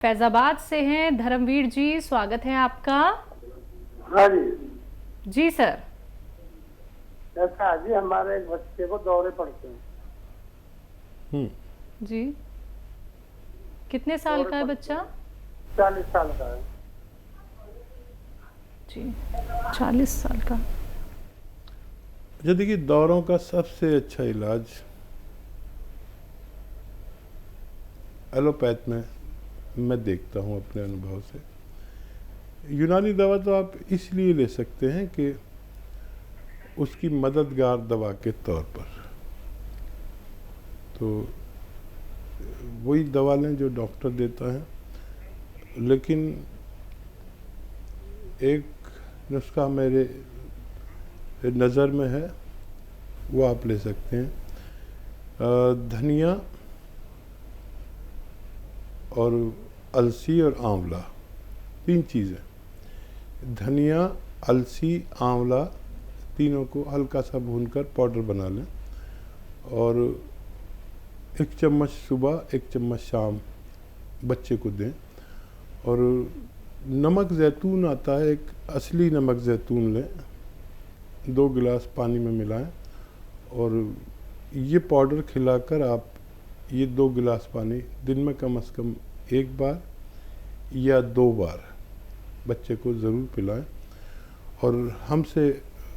फैजाबाद से हैं धर्मवीर जी, स्वागत है आपका। हाँ जी। जी सर। ऐसा जी, हमारे एक बच्चे को दौरे पड़ते हैं। जी, कितने साल का है बच्चा? 40 साल का है जी, 40 साल का। अच्छा देखिए, दौरों का सबसे अच्छा इलाज एलोपैथ में मैं देखता हूँ अपने अनुभव से। यूनानी दवा तो आप इसलिए ले सकते हैं कि उसकी मददगार दवा के तौर पर, तो वही दवा लें जो डॉक्टर देता है। लेकिन एक नुस्खा मेरे नज़र में है, वो आप ले सकते हैं। धनिया और अलसी और आंवला, 3 चीज़ें। धनिया, अलसी, आंवला, तीनों को हल्का सा भूनकर पाउडर बना लें और 1 चम्मच सुबह 1 चम्मच शाम बच्चे को दें। और नमक ज़ैतून आता है, एक असली नमक ज़ैतून लें, 2 गिलास पानी में मिलाएं और ये पाउडर खिलाकर आप ये 2 गिलास पानी दिन में कम से कम 1 बार या 2 बार बच्चे को ज़रूर पिलाएं और हमसे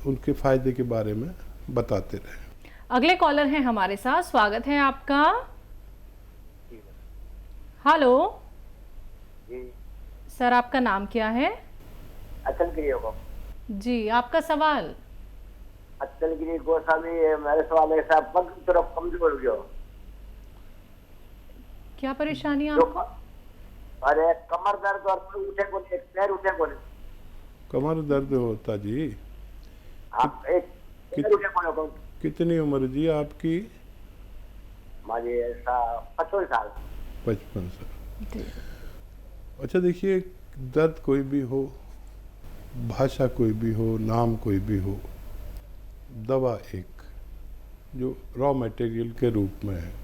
उनके फ़ायदे के बारे में बताते रहें। अगले कॉलर हैं हमारे साथ, स्वागत है आपका। हेलो जी। सर, आपका नाम क्या है? अचलगिरी को। जी, आपका सवाल। अचलगिरी गोस्वामी, मेरे सवाल है साहब, पग थोड़ा कमजोर हो गया। क्या परेशानी है जो आपको? अरे कमर दर्द और उठे को नहीं, पैर उठे को नहीं। कमर दर्द होता जी? आप एक पैर उठे को नहीं। कितनी उम्र जी आपकी? माजी ऐसा 55 साल। 55 साल। जी। अच्छा देखिए, दर्द कोई भी हो, भाषा कोई भी हो, नाम कोई भी हो, दवा एक जो रॉ मटेरियल के रूप में है।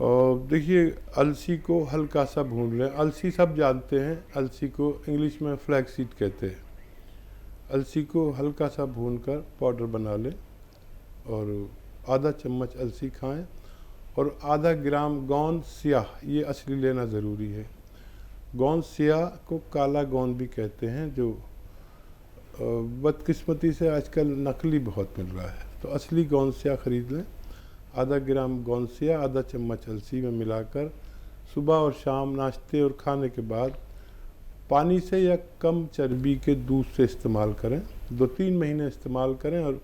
और देखिए, अलसी को हल्का सा भून लें। अलसी सब जानते हैं, अलसी को इंग्लिश में फ्लैक्सीड कहते हैं। अलसी को हल्का सा भूनकर पाउडर बना लें और आधा चम्मच अलसी खाएं और आधा ग्राम गोंद स्याह, ये असली लेना ज़रूरी है। गोंद स्याह को काला गोंद भी कहते हैं, जो बदकिस्मती से आजकल नकली बहुत मिल रहा है, तो असली गोंद स्याह खरीद लें। आधा ग्राम गोंद स्याह आधा चम्मच अलसी में मिलाकर सुबह और शाम नाश्ते और खाने के बाद पानी से या कम चर्बी के दूध से इस्तेमाल करें। 2-3 महीने इस्तेमाल करें और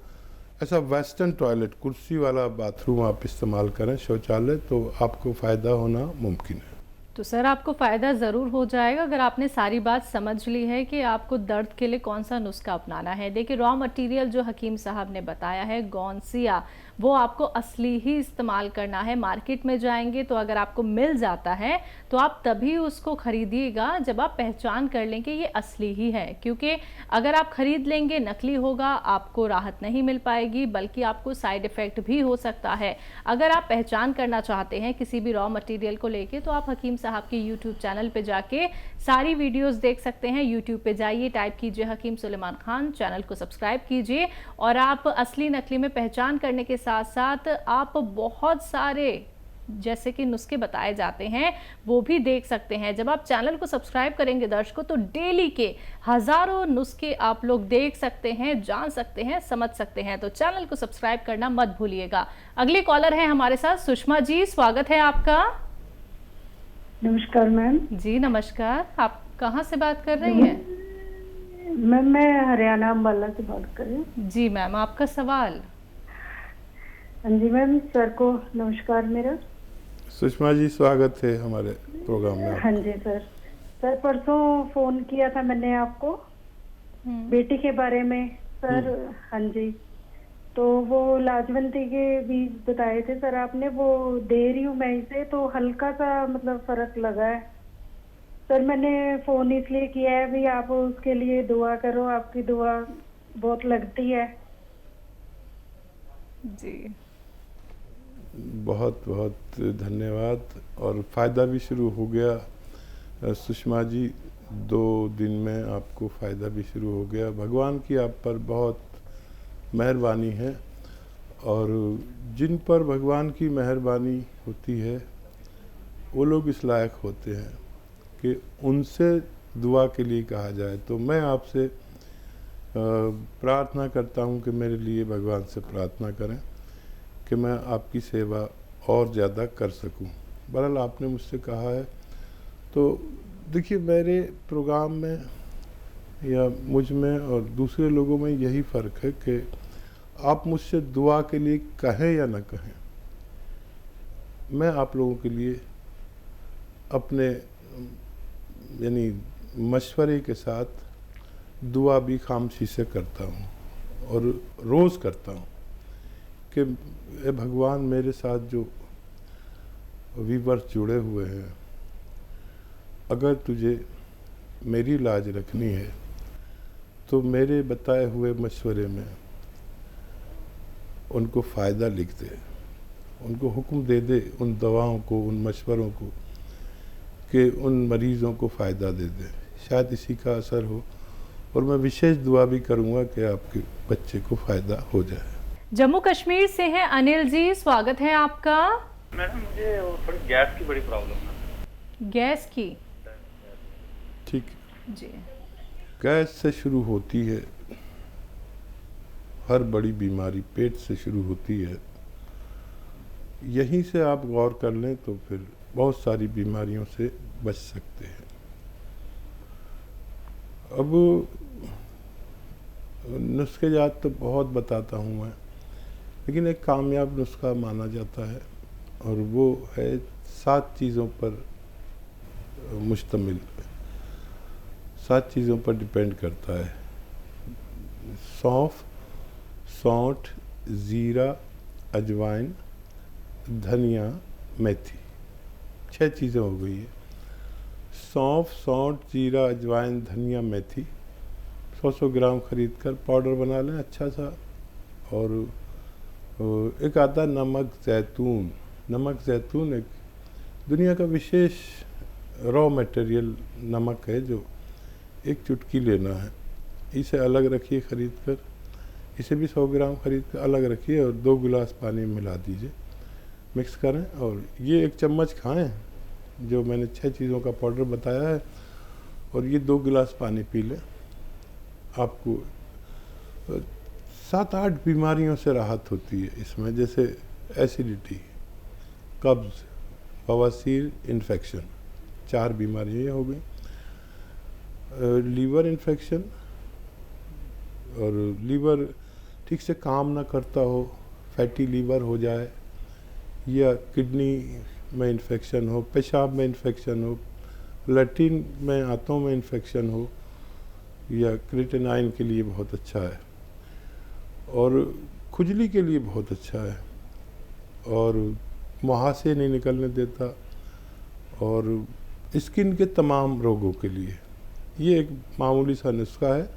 ऐसा वेस्टर्न टॉयलेट, कुर्सी वाला बाथरूम आप इस्तेमाल करें, शौचालय, तो आपको फ़ायदा होना मुमकिन है। तो सर, आपको फ़ायदा ज़रूर हो जाएगा अगर आपने सारी बात समझ ली है कि आपको दर्द के लिए कौन सा नुस्खा अपनाना है। देखिए, रॉ मटेरियल जो हकीम साहब ने बताया है गौनसिया, वो आपको असली ही इस्तेमाल करना है। मार्केट में जाएंगे तो अगर आपको मिल जाता है तो आप तभी उसको खरीदिएगा जब आप पहचान कर लें कि ये असली ही है, क्योंकि अगर आप खरीद लेंगे नकली होगा, आपको राहत नहीं मिल पाएगी, बल्कि आपको साइड इफ़ेक्ट भी हो सकता है। अगर आप पहचान करना चाहते हैं किसी भी रॉ मटेरियल को लेके, तो आप हकीम साहब के यूट्यूब चैनल पे जाके सारी वीडियोस देख सकते हैं। यूट्यूब पे जाइए, टाइप कीजिए हकीम सुलेमान खान, चैनल को सब्सक्राइब कीजिए और आप असली नकली में पहचान करने के साथ साथ आप बहुत सारे जैसे कि नुस्खे बताए जाते हैं वो भी देख सकते हैं। जब आप चैनल को सब्सक्राइब करेंगे दर्शकों, तो डेली के हजारों नुस्खे आप लोग देख सकते हैं, जान सकते हैं, समझ सकते हैं। तो चैनल को सब्सक्राइब करना मत भूलिएगा। अगले कॉलर है हमारे साथ सुषमा जी, स्वागत है आपका। नमस्कार मैम। जी नमस्कार, आप कहाँ से बात कर रही हैं? मैम मैं हरियाणा अम्बाला से बात कर रही हूँ। जी मैम, आपका सवाल। हाँ जी मैम, सर को नमस्कार मेरा। सुषमा जी, स्वागत है हमारे प्रोग्राम में। हाँ जी सर परसों फोन किया था मैंने आपको बेटी के बारे में सर। हाँ जी, तो वो लाजवंती के बीज बताए थे सर आपने, वो दे रही हूँ मैं इसे, तो हल्का सा मतलब फर्क लगा है सर। मैंने फोन इसलिए किया है भी, आप उसके लिए दुआ करो, आपकी दुआ बहुत लगती है जी। बहुत बहुत धन्यवाद। और फ़ायदा भी शुरू हो गया सुषमा जी, 2 दिन में आपको फ़ायदा भी शुरू हो गया। भगवान की आप पर बहुत मेहरबानी है, और जिन पर भगवान की मेहरबानी होती है वो लोग इस लायक होते हैं कि उनसे दुआ के लिए कहा जाए। तो मैं आपसे प्रार्थना करता हूँ कि मेरे लिए भगवान से प्रार्थना करें कि मैं आपकी सेवा और ज़्यादा कर सकूं। बहरहाल आपने मुझसे कहा है, तो देखिए मेरे प्रोग्राम में या मुझ में और दूसरे लोगों में यही फ़र्क है कि आप मुझसे दुआ के लिए कहें या न कहें, मैं आप लोगों के लिए अपने यानी मशवरे के साथ दुआ भी खामोशी से करता हूँ, और रोज़ करता हूँ कि ए भगवान, मेरे साथ जो व्यूअर्स जुड़े हुए हैं, अगर तुझे मेरी लाज रखनी है तो मेरे बताए हुए मशवरे में उनको फ़ायदा लिख दे, उनको हुक्म दे दे उन दवाओं को, उन मशवरों को, कि उन मरीज़ों को फ़ायदा दे दे। शायद इसी का असर हो, और मैं विशेष दुआ भी करूँगा कि आपके बच्चे को फ़ायदा हो जाए। जम्मू कश्मीर से हैं अनिल जी, स्वागत है आपका। मैडम मुझे थोड़ी गैस की बड़ी प्रॉब्लम है। गैस की? ठीक जी। गैस से शुरू होती है, हर बड़ी बीमारी पेट से शुरू होती है। यहीं से आप गौर कर लें तो फिर बहुत सारी बीमारियों से बच सकते हैं। अब नुस्खे-जात तो बहुत बताता हूँ मैं, लेकिन एक कामयाब नुस्खा माना जाता है, और वो है 7 चीज़ों पर मुश्तमिल, 7 चीज़ों पर डिपेंड करता है। सौंफ, सौंठ, ज़ीरा, अजवाइन, धनिया, मेथी, 6 चीज़ें हो गई है। सौंफ, सौंठ, जीरा, अजवाइन, धनिया, मेथी 100-100 ग्राम खरीद कर पाउडर बना लें अच्छा सा। और एक आता नमक ज़ैतून। नमक ज़ैतून एक दुनिया का विशेष रॉ मटेरियल नमक है, जो एक चुटकी लेना है। इसे अलग रखिए खरीद कर, इसे भी 100 ग्राम खरीद कर अलग रखिए, और 2 गिलास पानी में मिला दीजिए, मिक्स करें, और ये 1 चम्मच खाएं जो मैंने 6 चीज़ों का पाउडर बताया है, और ये 2 गिलास पानी पी लें। आपको 7-8 बीमारियों से राहत होती है इसमें, जैसे एसिडिटी, कब्ज़, बवासीर, इन्फेक्शन, 4 बीमारियाँ ये हो गई। लीवर इन्फेक्शन, और लीवर ठीक से काम ना करता हो, फैटी लीवर हो जाए, या किडनी में इन्फेक्शन हो, पेशाब में इन्फेक्शन हो, लैट्रिन में, आंतों में इन्फेक्शन हो, या क्रिएटिनाइन के लिए बहुत अच्छा है, और खुजली के लिए बहुत अच्छा है, और मुहासे नहीं निकलने देता, और स्किन के तमाम रोगों के लिए ये एक मामूली सा नुस्खा है।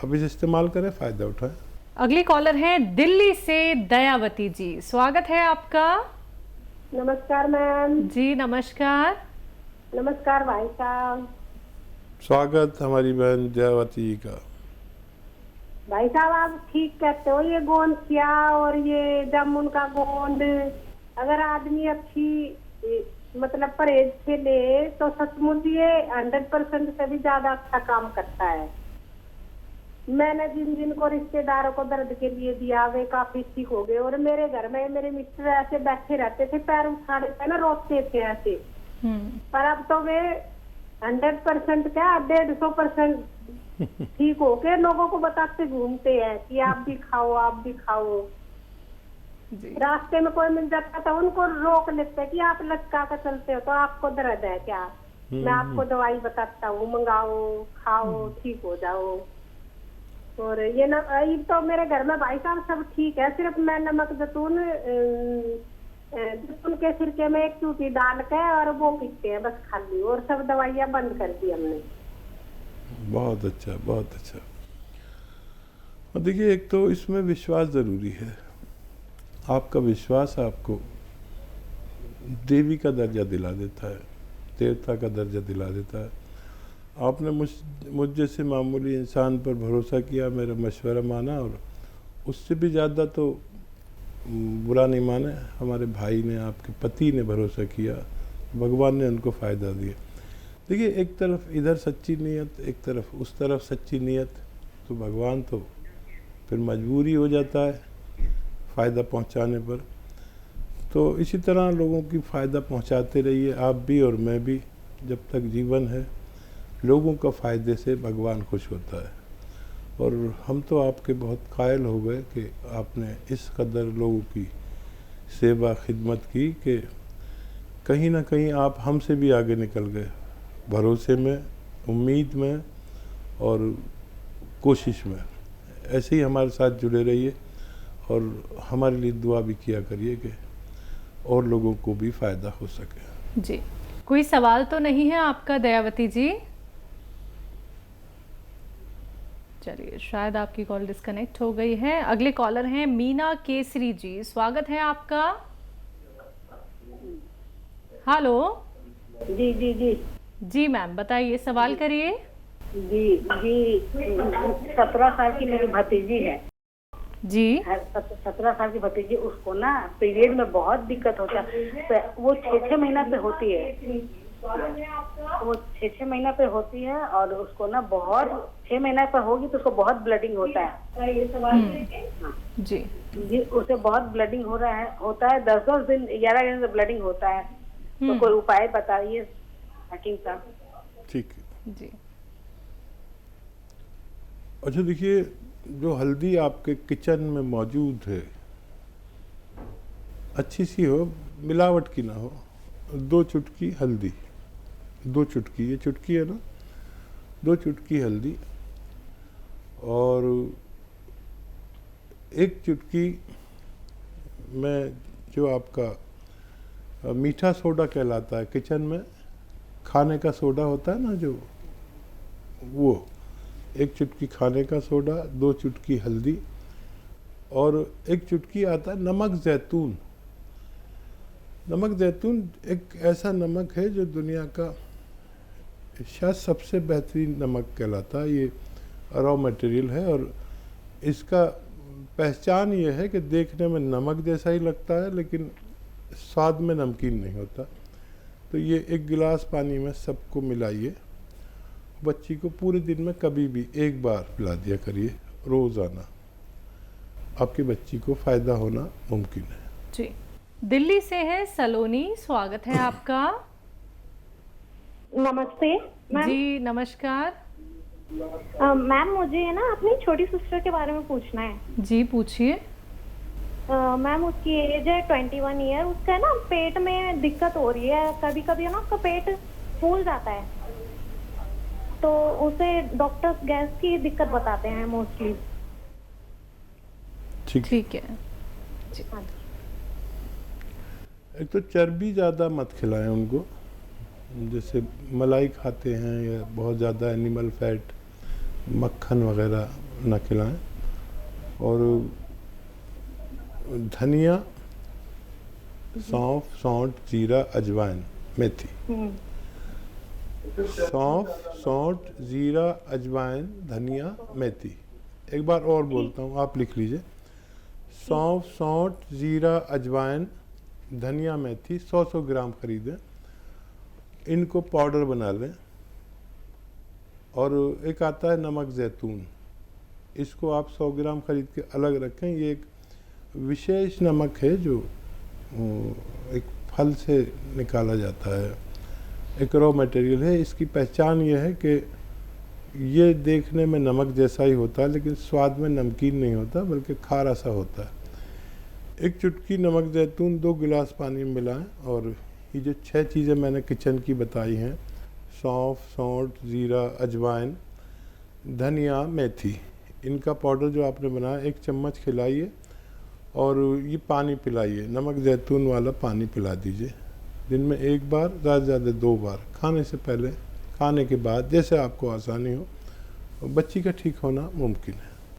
अब इसे इस्तेमाल करें, फ़ायदा उठाएं। अगली कॉलर हैं दिल्ली से दयावती जी, स्वागत है आपका। नमस्कार मैम। जी नमस्कार। नमस्कार भाई साहब। स्वागत हमारी बहन दयावती जी का। भाई साहब आप ठीक कहते हो, ये गोंद किया और ये जामुन का गोंद अगर आदमी अच्छी मतलब परहेज से ले तो सचमुच ये 100% से भी ज्यादा अच्छा काम करता है। मैंने जिन जिन को रिश्तेदारों को दर्द के लिए दिया वे काफी ठीक हो गए, और मेरे घर में मेरे मिस्टर ऐसे बैठे रहते थे, पैर उठाने पे ना रोकते थे ऐसे, पर अब तो वे 100% क्या 150% ठीक हो के लोगों को बताते घूमते हैं कि आप भी खाओ, आप भी खाओ। रास्ते में कोई मिल जाता था उनको रोक लेते कि आप लटका कर चलते हो तो आपको दर्द है क्या, मैं आपको दवाई बताता हूँ, मंगाओ, खाओ, ठीक हो जाओ। और ये ना तो मेरे घर में भाई साहब सब ठीक है, सिर्फ मैं नमक जैतून के सिरके में 1 चूटी डाल के और वो पीते हैं बस खाली, और सब दवाइयाँ बंद कर दी हमने। बहुत अच्छा, बहुत अच्छा। और देखिए, एक तो इसमें विश्वास ज़रूरी है। आपका विश्वास आपको देवी का दर्जा दिला देता है, देवता का दर्जा दिला देता है। आपने मुझ जैसे मामूली इंसान पर भरोसा किया, मेरा मशवरा माना, और उससे भी ज़्यादा तो बुरा नहीं माने, हमारे भाई ने, आपके पति ने भरोसा किया, भगवान ने उनको फ़ायदा दिया। देखिए, एक तरफ इधर सच्ची नीयत, एक तरफ उस तरफ सच्ची नीयत, तो भगवान तो फिर मजबूरी हो जाता है फ़ायदा पहुंचाने पर। तो इसी तरह लोगों की फ़ायदा पहुंचाते रहिए, आप भी और मैं भी, जब तक जीवन है। लोगों का फ़ायदे से भगवान खुश होता है। और हम तो आपके बहुत कायल हो गए कि आपने इस कदर लोगों की सेवा खिदमत की कि कहीं ना कहीं आप हमसे भी आगे निकल गए, भरोसे में, उम्मीद में और कोशिश में। ऐसे ही हमारे साथ जुड़े रहिए और हमारे लिए दुआ भी किया करिए कि और लोगों को भी फ़ायदा हो सके। जी, कोई सवाल तो नहीं है आपका दयावती जी? चलिए, शायद आपकी कॉल डिस्कनेक्ट हो गई है। अगले कॉलर हैं मीना केसरी जी, स्वागत है आपका। हेलो। जी जी जी जी मैम, बताइए, सवाल करिए। जी जी 17 साल की मेरी भतीजी है जी। 17 साल की भतीजी, उसको ना पीरियड में बहुत दिक्कत होता है। वो 6-6 महीना पे होती है, वो 6-6 महीना पे होती है, और उसको ना बहुत 6 महीना पे होगी तो उसको बहुत ब्लडिंग होता है। जी जी, उसे बहुत ब्लडिंग होता है 10-10 दिन 11 दिन से ब्लडिंग होता है। तो कोई उपाय बताइए हकीम साहब। ठीक है जी। अच्छा, देखिए, जो हल्दी आपके किचन में मौजूद है, अच्छी सी हो, मिलावट की ना हो। 2 चुटकी हल्दी, 2 चुटकी, ये चुटकी है ना, 2 चुटकी हल्दी, और 1 चुटकी में जो आपका मीठा सोडा कहलाता है, किचन में खाने का सोडा होता है ना, जो वो 1 चुटकी खाने का सोडा, 2 चुटकी हल्दी, और 1 चुटकी आता है नमक जैतून। नमक जैतून एक ऐसा नमक है जो दुनिया का शायद सबसे बेहतरीन नमक कहलाता है। ये रॉ मटेरियल है, और इसका पहचान ये है कि देखने में नमक जैसा ही लगता है, लेकिन स्वाद में नमकीन नहीं होता। तो ये 1 गिलास पानी में सबको मिलाइए। बच्ची को पूरे दिन में कभी भी 1 बार पिला दिया करिए, रोज़ाना। आपकी बच्ची को फ़ायदा होना मुमकिन है। जी। दिल्ली से है सलोनी, स्वागत है आपका। नमस्ते मैम। जी नमस्कार। मैम, मुझे है ना अपनी छोटी सिस्टर के बारे में पूछना है। जी पूछिए। मैम, उसकी एज है 21 ईयर। उसका है ना पेट में दिक्कत हो रही है, कभी कभी है ना उसका पेट फूल जाता है, तो उसे डॉक्टर्स गैस की दिक्कत बताते हैं मोस्टली। ठीक है। एक तो चर्बी ज़्यादा मत खिलाएं उनको, जैसे मलाई खाते हैं या बहुत ज़्यादा एनिमल फैट, मक्खन वगैरह ना खिलाएं। और धनिया, सौंफ, सौंठ, जीरा, अजवाइन, मेथी। सौंफ, सौंठ, जीरा, अजवाइन, धनिया, मेथी। एक बार और बोलता हूँ, आप लिख लीजिए। सौंफ, सौंठ, जीरा, अजवाइन, धनिया, मेथी 100-100 ग्राम खरीदें, इनको पाउडर बना लें। और एक आता है नमक जैतून, इसको आप 100 ग्राम खरीद के अलग रखें। ये एक विशेष नमक है जो एक फल से निकाला जाता है, एक रॉ मटेरियल है। इसकी पहचान ये है कि ये देखने में नमक जैसा ही होता है, लेकिन स्वाद में नमकीन नहीं होता, बल्कि खारा सा होता है। 1 चुटकी नमक जैतून 2 गिलास पानी में मिलाएं, और ये जो 6 चीज़ें मैंने किचन की बताई हैं, सौंफ, सौंठ, जीरा, अजवाइन, धनिया, मेथी, इनका पाउडर जो आपने बनाया 1 चम्मच खिलाइए, और ये पानी पिलाइए, नमक जैतून वाला पानी पिला दीजिए। दिन में 1 बार, ज़्यादा से ज़्यादा 2 बार, खाने से पहले, खाने के बाद, जैसे आपको आसानी हो। बच्ची का ठीक होना मुमकिन है।